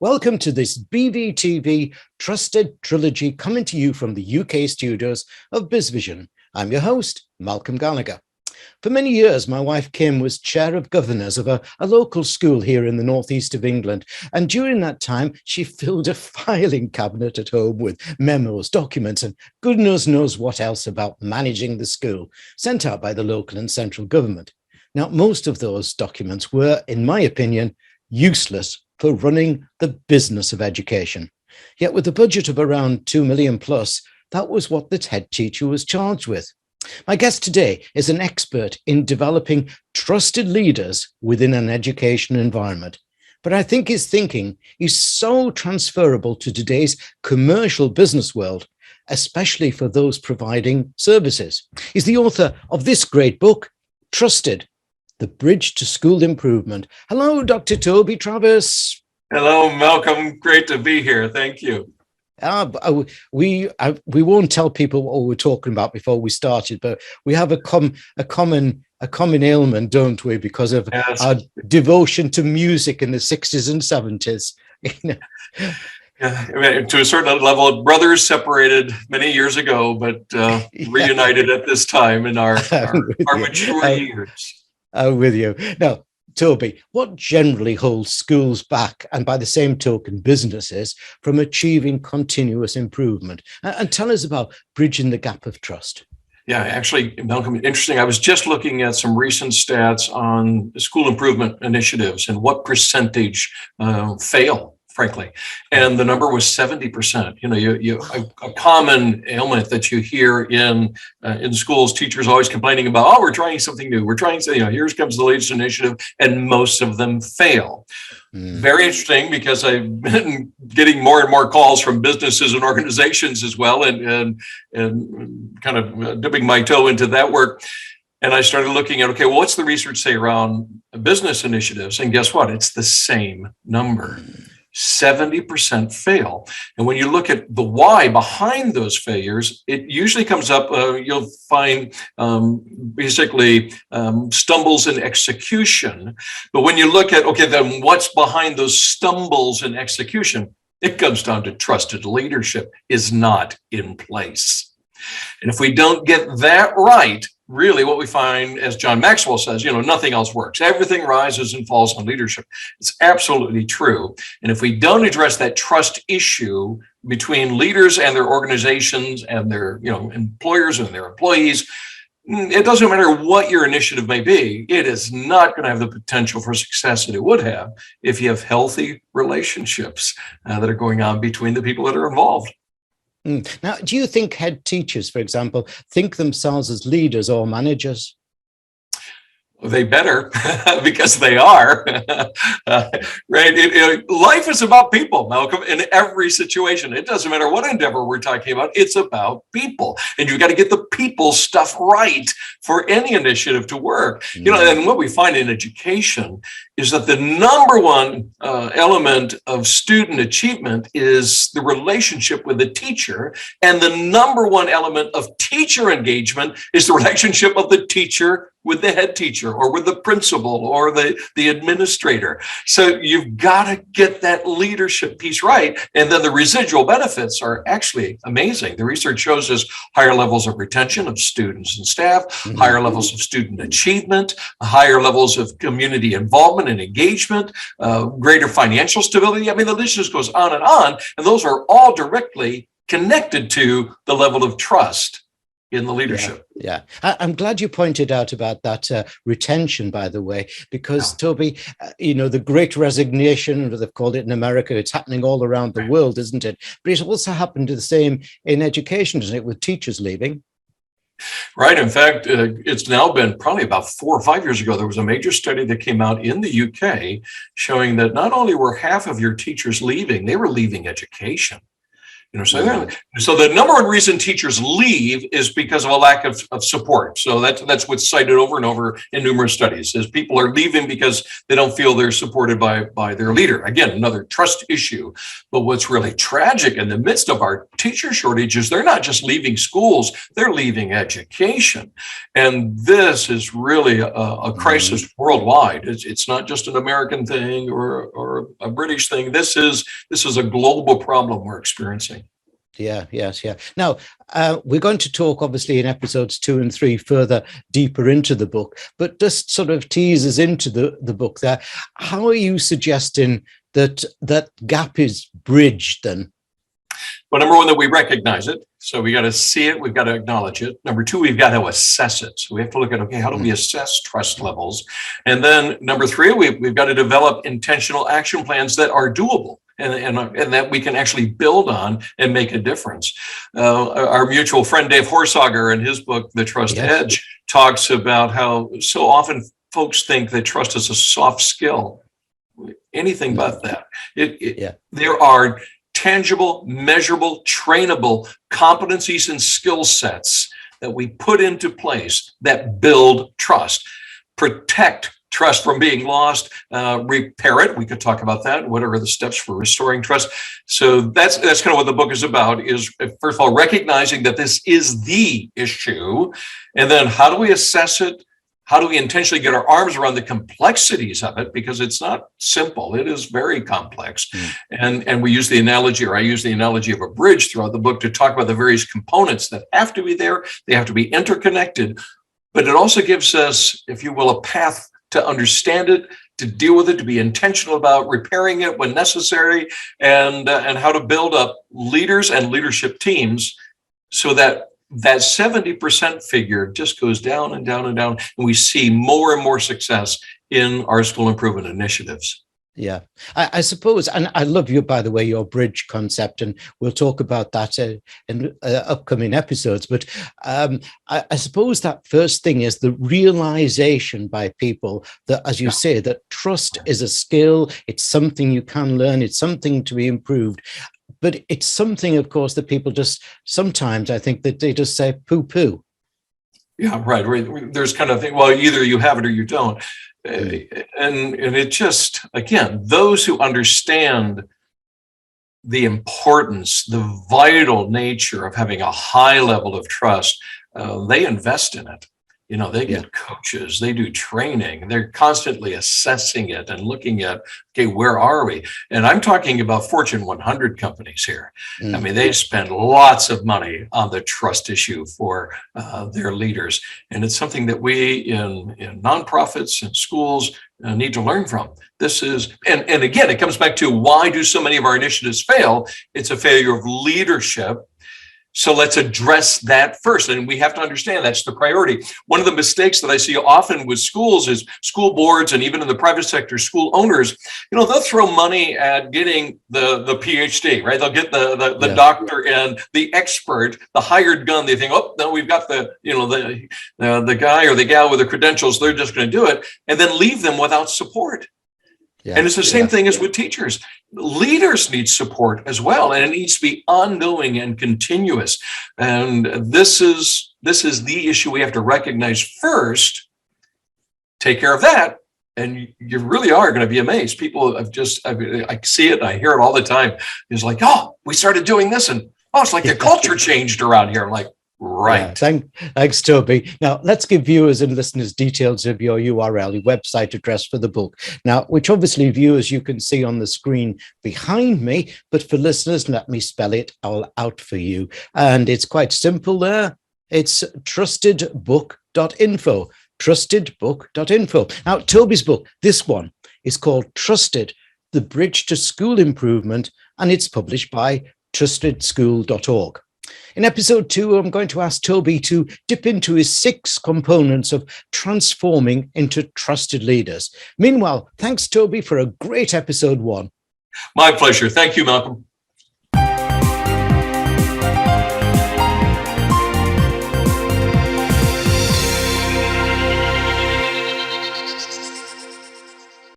Welcome to this BVTV TrustED Trilogy coming to you from the UK Studios of BizVision. I'm your host, Malcolm Gallagher. For many years, my wife Kim was chair of governors of a local school here in the northeast of England. And during that time, she filled a filing cabinet at home with memos, documents, and goodness knows what else about managing the school, sent out by the local and central government. Now, most of those documents were, in my opinion, useless for running the business of education. Yet with a budget of around 2 million plus, that was what the head teacher was charged with. My guest today is an expert in developing trusted leaders within an education environment. But I think his thinking is so transferable to today's commercial business world, especially for those providing services. He's the author of this great book, TrustED, The Bridge to School Improvement. Hello, Dr. Toby Travis. Hello, Malcolm. Great to be here. Thank you. We won't tell people what we were talking about before we started, but we have a common ailment, don't we? Because of our devotion to music in the 60s and 70s. Yeah, I mean, to a certain level, brothers separated many years ago, but reunited at this time in our mature years. I'm with you. Now, Toby, what generally holds schools back, and by the same token, businesses, from achieving continuous improvement? And tell us about bridging the gap of trust. Yeah, actually, Malcolm, interesting. I was just looking at some recent stats on school improvement initiatives and what percentage fail, frankly, and the number was 70%. A common ailment that you hear in schools, teachers always complaining about, oh, we're trying something new. We're trying to, here comes the latest initiative, and most of them fail. Very interesting, because I've been getting more and more calls from businesses and organizations as well, and kind of dipping my toe into that work. And I started looking at, okay, well, what's the research say around business initiatives? And guess what? It's the same number. 70% fail. And when you look at the why behind those failures, it usually comes up, you'll find basically stumbles in execution. But when you look at, okay, then what's behind those stumbles in execution? It comes down to trusted leadership is not in place. And if we don't get that right, really what we find, as John Maxwell says, nothing else works. Everything rises and falls on leadership. It's absolutely true. And if we don't address that trust issue between leaders and their organizations and their, employers and their employees, it doesn't matter what your initiative may be, it is not going to have the potential for success that it would have if you have healthy relationships that are going on between the people that are involved. Now, do you think head teachers, for example, think themselves as leaders or managers? They better, because they are, right? Life is about people, Malcolm, in every situation. It doesn't matter what endeavor we're talking about. It's about people. And you've got to get the people stuff right for any initiative to work. And what we find in education is that the number one element of student achievement is the relationship with the teacher. And the number one element of teacher engagement is the relationship of the teacher with the head teacher or with the principal or the administrator. So you've got to get that leadership piece right. And then the residual benefits are actually amazing. The research shows us higher levels of retention of students and staff, higher levels of student achievement, higher levels of community involvement and engagement, greater financial stability. I mean, the list just goes on. And those are all directly connected to the level of trust in the leadership. Yeah. I'm glad you pointed out about that retention, by the way, because Toby, the great resignation, they've called it in America, it's happening all around the world, isn't it? But it's also happened to the same in education, isn't it, with teachers leaving? Right. In fact, it's now been probably about 4 or 5 years ago, there was a major study that came out in the UK showing that not only were half of your teachers leaving, they were leaving education. So the number one reason teachers leave is because of a lack of support. So that's what's cited over and over in numerous studies, is people are leaving because they don't feel they're supported by their leader. Again, another trust issue. But what's really tragic in the midst of our teacher shortages, they're not just leaving schools, they're leaving education. And this is really a crisis worldwide. It's not just an American thing or a British thing. This is a global problem we're experiencing. Yeah. Now, we're going to talk, obviously, in episodes 2 and 3 further deeper into the book, but just sort of teases into the book there. How are you suggesting that gap is bridged then? Well, number one, that we recognize it. So we got to see it. We've got to acknowledge it. Number two, we've got to assess it. So we have to look at, okay, how do we assess trust levels? And then number three, we've got to develop intentional action plans that are doable and that we can actually build on and make a difference. Our mutual friend, Dave Horsager, in his book, The Trust Edge, talks about how so often folks think that trust is a soft skill. Anything but that. There are tangible, measurable, trainable competencies and skill sets that we put into place that build trust, protect trust from being lost, repair it. We could talk about that. What are the steps for restoring trust? So that's kind of what the book is about, is first of all, recognizing that this is the issue. And then how do we assess it? How do we intentionally get our arms around the complexities of it? Because it's not simple. It is very complex. And we use the analogy, or I use the analogy of a bridge throughout the book to talk about the various components that have to be there. They have to be interconnected. But it also gives us, if you will, a path to understand it, to deal with it, to be intentional about repairing it when necessary, and how to build up leaders and leadership teams so that 70% figure just goes down and down and down, and we see more and more success in our school improvement initiatives. Yeah, I suppose, and I love you, by the way, your bridge concept, and we'll talk about that in upcoming episodes. But I suppose that first thing is the realization by people that, as you say, that trust is a skill. It's something you can learn. It's something to be improved. But it's something, of course, that people just sometimes, I think, that they just say poo-poo. Yeah, right. There's kind of thing, well, either you have it or you don't. And it just, again, those who understand the importance, the vital nature of having a high level of trust, they invest in it. You know, they get coaches, they do training, they're constantly assessing it and looking at, okay, where are we? And I'm talking about Fortune 100 companies here. I mean, they spend lots of money on the trust issue for their leaders. And it's something that we in nonprofits and schools need to learn from. This is, and again, it comes back to, why do so many of our initiatives fail? It's a failure of leadership. So let's address that first. And we have to understand that's the priority. One of the mistakes that I see often with schools is school boards, and even in the private sector, school owners, you know, they'll throw money at getting the PhD, right? They'll get the doctor and the expert, the hired gun. They think, oh, no, we've got the guy or the gal with the credentials. They're just going to do it, and then leave them without support. Yeah, and it's the same thing as with teachers. Leaders need support as well, and it needs to be ongoing and continuous. And this is the issue we have to recognize first. Take care of that, and you really are going to be amazed. People have I see it, and I hear it all the time. It's like, oh, we started doing this, and oh, it's like the culture changed around here. I'm like, right. Yeah, thanks, Toby. Now, let's give viewers and listeners details of your URL, your website address for the book. Now, which obviously, viewers, you can see on the screen behind me, but for listeners, let me spell it all out for you. And it's quite simple there. It's trustedbook.info, trustedbook.info. Now, Toby's book, this one, is called Trusted, The Bridge to School Improvement, and it's published by trustedschool.org. In episode 2, I'm going to ask Toby to dip into his 6 components of transforming into trusted leaders. Meanwhile, thanks, Toby, for a great episode 1. My pleasure. Thank you, Malcolm.